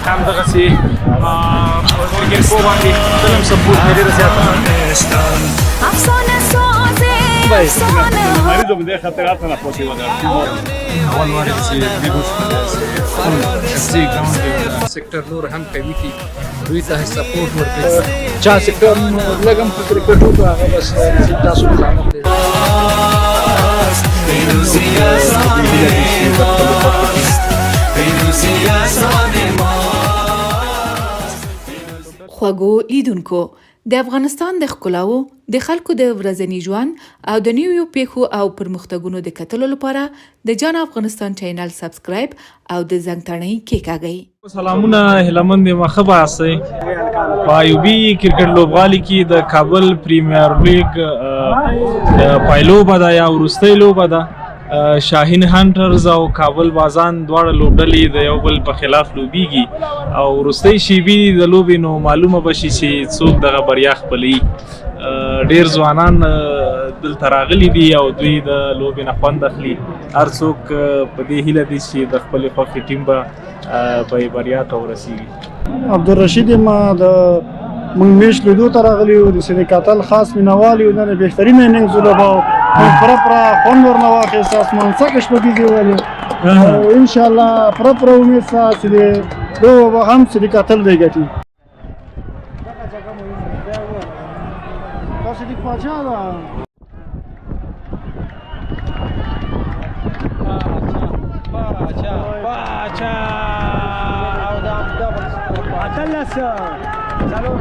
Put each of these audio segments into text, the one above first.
همدغسې کرکټ پو باندې تل هم سپورټ مې ډېره زیاته marido mi deja tirata la positiva del اول وارد چې ویروس خپل شخصي ګراوند سېکټر نور هم کوي چې دوی ته سپورټ ورکړي چا سېکټر لګم په کرکټ وکړه هغه بس تاسو مخامخ دي خوږو لیدونکو د افغانستان د ښکلاو د خلکو د ورځني ژوند او د نویو پیښو او پرمختګونو د کتلو لپاره د جان افغانستان چینل سبسکرایب او د زنګ تڼۍ کېکاږئ. سلامونه هیلمند یم ښه به یاستئ. په ایوبي کرکټ لوبغالي کې د کابل پریمیر لیګ پایلوبه ده یا وروستۍ لوبه ده. شاهین هانټرز او کابل بازان دواړه لوبډلې د یو بل په خلاف لوبیږي او وروستۍ شیبې د لوبې نو معلومه به شي چې څوک دغه بریا خپلوي. ډېر ځوانان دلته راغلي دي او دوی د لوبې نه خوند اخلي. هر څوک په دې هیله دي چې د خپلې خوښې ټیم به بریا ته ورسیږي. عبدالرشید ما د موږ میش لیدو ته راغلي یو د سید کاتل خاص مینوال یو نن بهترین اننګز ولوباو پرپره خوند ورنه واخیست اسمان څکه شپږیزې ولې او انشاءالله پرپره امید سته چې د لوبه به هم سید کاتل دی ګټي. دا صدیق پاچا ده پاچا او دا اتلس څلور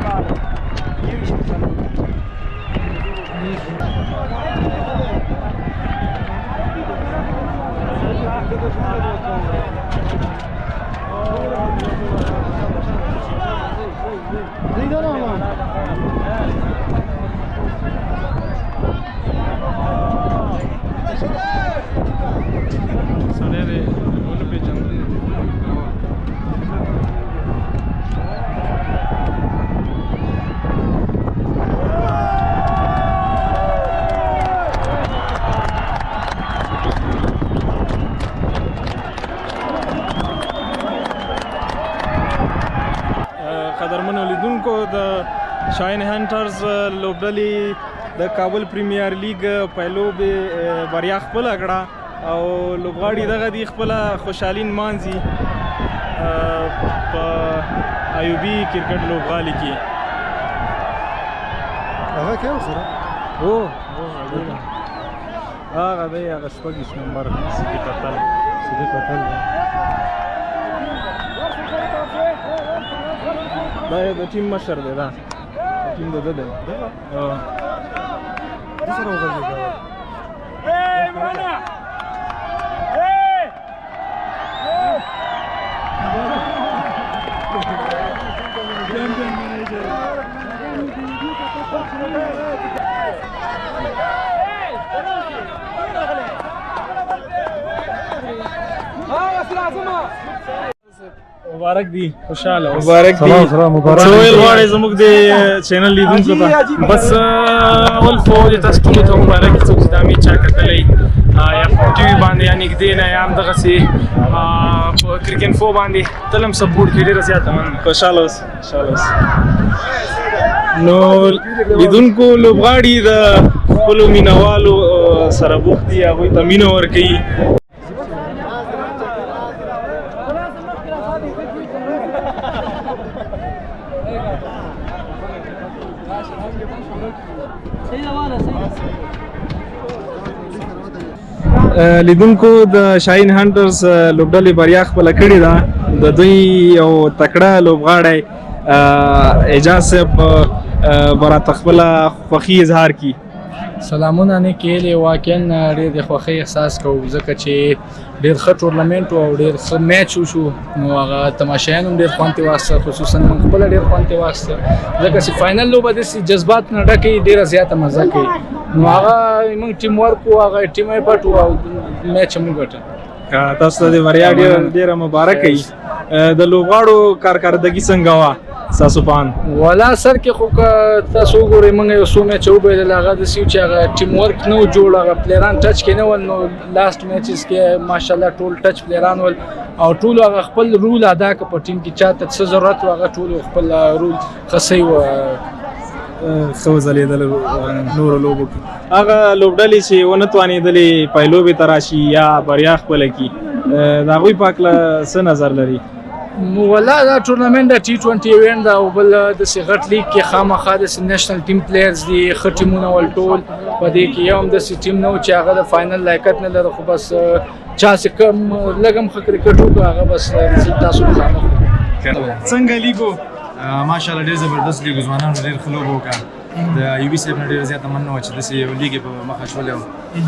قدرمنو لیدونکو د شاهین هانټرز لوبډلې د کابل پریمیر لیګ پایلوبې بریا خپله کړه او لوبغاړي دغه دي خپله خوشحالي نمانځي په ایوبي کرکټ لوبغالي کې. هغه کې وسره هغه دی هغه شپږیس نمبر صدیق اتل دا د ټیم مشر دی. دا ټیم د ده دی. سره وغږېږه مبارک دی خوشاله مبارک دی. سلام مبارک. څه ویل غواړئ زموږ د چینل لیدونکو ته؟ بس اول خو د تاسو ټولو ته مبارک څوک چې دا میچ چا کتلی یا په ټي وي باندې یا نږدې نه یا همدغسې په کرکټ فو باندې تل هم سپورټ کې ډېره زیاته خوشحاله اوس. نو لیدونکو لوبغاړي د خپلو مینهوالو سره بوخت دي، هغوی ته مینه ورکوي. لیدونکو د شاهین هانټرز لوبډلې بریا خپله کړې ده. د دوی یو تکړه لوبغاړی اعجاز صاحب به راته خپله خوښي اظهار کړي. سلامونه نه کېلې واقعا ډېر د خوښۍ احساس کوو ځکه چې ډېر ښه ټورنمنټ و او ډېر ښه میچ وشو. نو هغه تماشایان هم ډېر خوند ترې واخیسته، خصوصا موږ خپله ډېر خوند ترې واخیسته ځکه چې فاینل لوبه داسې جذبات نه ډکې ډېره زیاته مزه کوي. نو هغه موږ ټیم ورک و، هغه ټیم ایفرټ و او میچ هم وګټه. تاسو ته د بریا ډېره مبارکه وي. د لوبغاړو کارکردګي څنګه وه؟ تاسو پان ولا سر کې خو که تاسو وګورئ موږ یو څو میچ وبایلل هغه داسې و چې هغه ټیم ورک نه و جوړ هغه پلیران ټچ کې نه ول نو لاست میچز کې ماشاءالله ټول ټچ پلیران ول او ټول هغه خپل رول ادا کړ په ټیم کې چاته څه ضرورت و هغه ټول خپل رول خسي و خو زلیدل نور لوبو کې هغه لوبډلې چې ونه توانېدلې پایلوبې ته راشي یا بریا خپله کړي د هغوی په هکله څه نظر لري؟ ولا دا ټورنمنټ د T20 ایونټ دا او بل د غټ لیګ کې خامخا د نېشنل ټیم پلیئرز دي ښه ټیمونه ول ټول په دې کې یو هم داسې ټیم نه و چې هغه د فاینل لایقت نه لري خو بس چا چې کم لږ هم ښه کرکټ وکړو هغه بس تاسو مخامخ څنګه لیګو؟ ماشاءالله ډېر زبردست لیګ ځوانانو ډېر ښه لوبه وکړه د ایوبي صاحب نه ډېره زیاته مننه وه چې داسې یو لیګ یې په مخه شولی و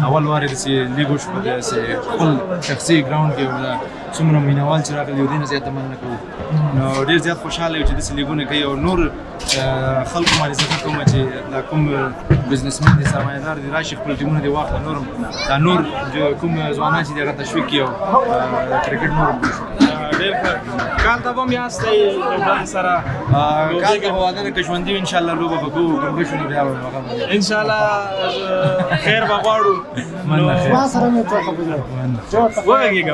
اول وار یې داسې لیګ وشو په داسې خپل شخصي ګراونډ کې او څومره مینوال چې راغلي یو دې نه زیاته مننه کوو نو ډېر زیات خوشحاله یو چې داسې لیګونه کوي او نور خلکو باندې زه ښه کوم چې دا کوم بزنسمن دي سرمایه‌دار دي راشي خپل ټیمونه دې واخله نور دا نور کوم ځوانان چې دي هغه تشویق کړي او کرکټ نور ډېر ښه کال ته به هم یاستئ لوبډلې سره کال ته به واده نه که ژوندي وي انشاءالله لوبه به کوو که مړه شو نو بیا به هغه انشاءالله خیر به غواړو ما سره مې څه خبره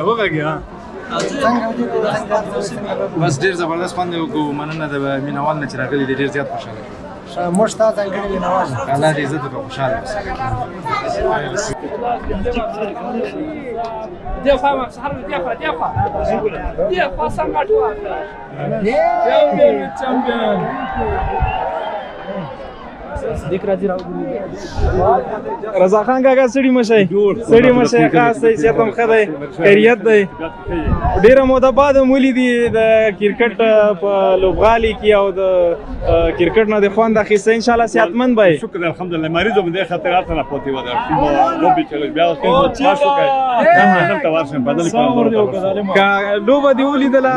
وغږېږه بس ډېر زبردست خوند یې وکړو مننه د مینوال نه چې راغلي دي ډېر زیات خوشحاله موږ تا ځانګړي مینوال الله دې عزت وکړي خوشحاله اوسئ دفاع مصحر دفاع سمعت رضا خان کاکا سړي مشي خاص دی صحت هم ښه دی خیریت دی ډېره موده بعد هم ولیدي د کرکټ په لوبغالي کې او د کرکټ نه د خوند اخیسته انشاءالله صحتمند به شکر الحمدلله مریض هم دې خطرات نه پوتې و دا لوبي چې بیا تاسو کوي نن توارسم بدل کوم که لوبه دې ولیدله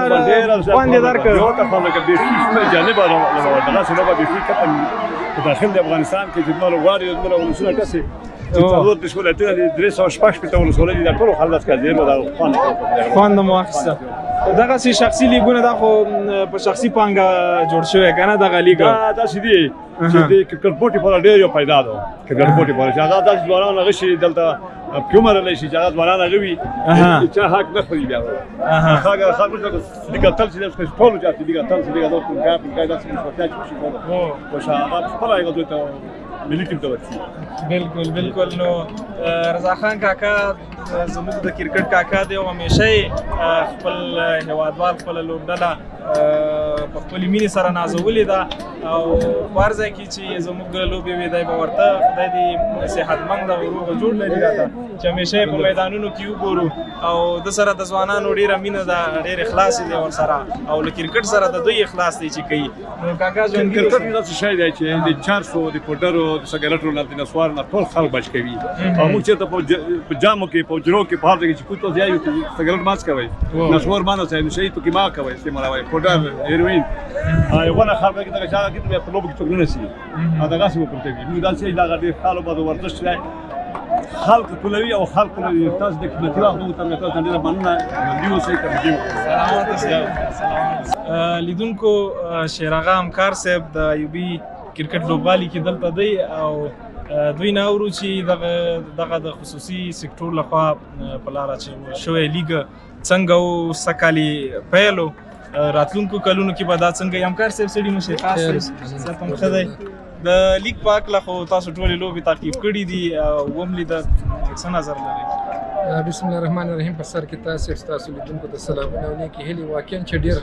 خوند یې درکړ یو ته خلک به شي جانب دغه څه لوبه به فکر داخل د افغانستان کې چې نور غواړي د ولسونه کسي چې ضرورت د شولته د 316 په تول سولې د ټول خلک کړي دا خوند مو اخیسته دغه سي شخصي لیګونه دا خو په شخصي پانګه جوړ شوی کنه دغه لیګ دا سيدي چې د کرکټ په ډېر یو پیدا ده کرکټ په اړه هغه د ځوانانو غشي دلته کومره لشي چې هغه ځوانانو غوي چې حق نه خوري بیا هغه خلک د کتل چې د ټول چې د کتل چې د دوه کاپ دا څه څه چې کوي او شهادت خپل هغه ته ملي ټیم ته ورسي بالکل نو رضا خان کاکا زموږ د کرکټ کاکا دی او همیشه خپل هیوادوال خپل لوبډله په خپلې مینې سره نازولې ده او په هر ځای کې چې زموږ لوبې وي دی به ورته خدای دې صحتمند او روغ جوړ لري راته چې همیشه په میدانونو کې وګورو او د سره د ځوانانو ډېره مینه ده ډېر اخلاص دی ورسره او له کرکټ سره د دوی اخلاص دی چې کوي نو کاکا ژوندي کرکټ داسې شی دی چې د 400 د پوډرو د سګرټو نه د نسوار نه ټول خلک بچ کوي او موږ چې په جامو کې په جرو کې په هر ځای کې چې کوم ځای یو سګرټ ماس کوي نسوار باندې ځای شي ته کې ما کوي استعمالوي پوډر هیروین ونه خلک کې دغه ځای کې په لوب کې څنګه نسی دا غاسي وکړي موږ داسې دا غړي خالو به ورزش دی خلق ټولوي او خلق ټولوي تاسو د قیمتي وخت نو تاسو ته ډیره مننه دیو سي سلامات لیدونکو شیراغه همکار صاحب د ایوبي کرکټ لوبغالي کې دلته دی او دوی نه اورو چې دغه د خصوصي سکتور لخوا په لاره چې شوی لیګ څنګه او سکالي پیلو راتلونکو کلونو کې به دا څنګه همکار صاحب سړي مشه خاص صاحب هم ښه دی د لیګ په هکله خو تاسو ټولې لوبې تعقیب کړي دي او هم لیده څه نظر لرئ؟ بسم الله الرحمن الرحیم په سر کې تاسو لیدونکو ته سلامونه ولیکې هیلې واقعا چې ډېر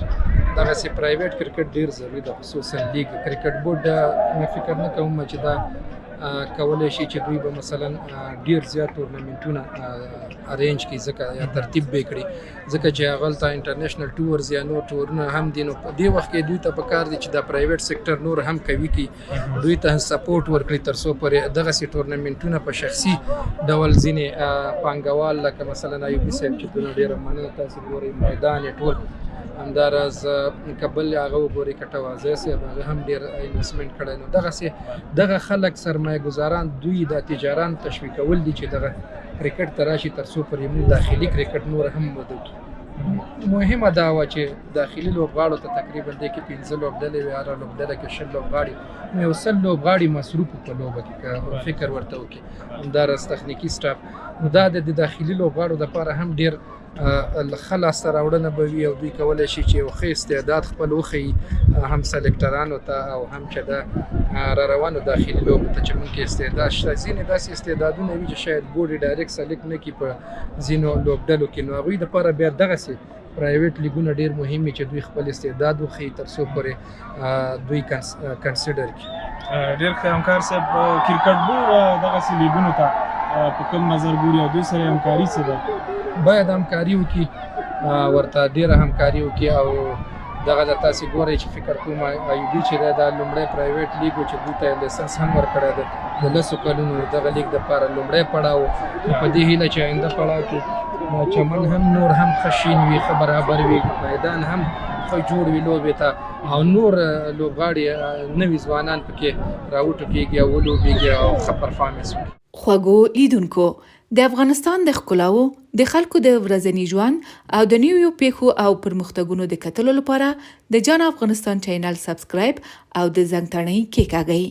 دغسې پرایویټ کرکټ ډېر ضروري ده خصوصا لیګ کرکټ بورډ مې فکر نه کوم چې دا کولی شي چې دوی به مثلا ډېر زیات ټورنمنټونه ارینج کړي ځکه یا ترتیب به کړي ځکه چې هغلته انټرنیشنل ټورز یا نور ټورونه هم دي نو په دې وخت کې دوی ته پکار دي چې دا پرایویټ سیکټر نور هم قوي کړي دوی ته سپورټ ورکړي تر څو پورې دغسې ټورنمنټونه په شخصي ډول ځینې پانګوال لکه مثلا ایوبي صاحب چې دونه ډېره مننه تاسو ګورئ میدان یې ټول همداراز کابل هغه وګورئ کټوازی صاحب هغه هم ډېر انویسټمنټ کړی نو دغسې دغه خلک سرمایه ګزاران دوی د تجاران تشویقول دي چې دغه کرکټ ته راشي تر څو پورې موږ داخلي کرکټ نور هم وده کړي مهمه دا وه چې داخلي لوبغاړو ته تقریبا دی کې 15 لوبډلې وي، هره لوبډله کې 20 لوبغاړي، نو یو 100 لوبغاړي مصروف په لوبه کې که فکر ورته وکړي، همداراز تخنیکي سټاف. نو دا د داخلي لوبغاړو دپاره هم ډېر ښه لاسته راوړنه به وي، او دوی کولی شي چې یو ښه استعداد خپل وښیي هم سلیکټرانو ته او هم چې د را روانو داخلي لوبو ته چې موږ کې استعداد شته. ځینې داسې استعدادونه وي چې شاید بورډ یې ډایرکټ سلیکټ نه کړي په ځینو لوبډلو کې، نو هغوی دپاره بیا دغسې پرایویټ لیګونه ډېر مهم وي چې دوی خپل استعداد وښیي تر څو پورې دوی کنسیډر کړي. ډېر ښه همکار صاحب، کرکټ بورډ دغسې لیګونو ته په کوم نظر ګوري او دوی سره همکاري څه ده؟ باید همکاري وکړي، ورته ډېره همکاري وکړي. او دغه د تاسې ګورئ چې فکر کوم ایوبي چې دی دا لومړی پرایویټ لیګ و چې دوی ته لایسنس هم ورکړی دی د 10 کلونو دغه لیګ دپاره لومړی پړاو و. په دې هیله چې آینده پړاو کې چمن هم نور هم ښه شین وي، ښه برابر وي، میدان هم ښه جوړ وي لوبې ته، او نور لوبغاړي نوي ځوانان پکې راوټوکېږي او ولوبېږي او ښه پرفارمنس وکړي. خوږو لیدونکو، د افغانستان د ښکلاو د خلکو د ورځني ژوند او د نویو پیښو او پرمختګونو د کتلو لپاره د جان افغانستان چینل سبسکرایب او د زنګ تڼۍ کېکاږئ.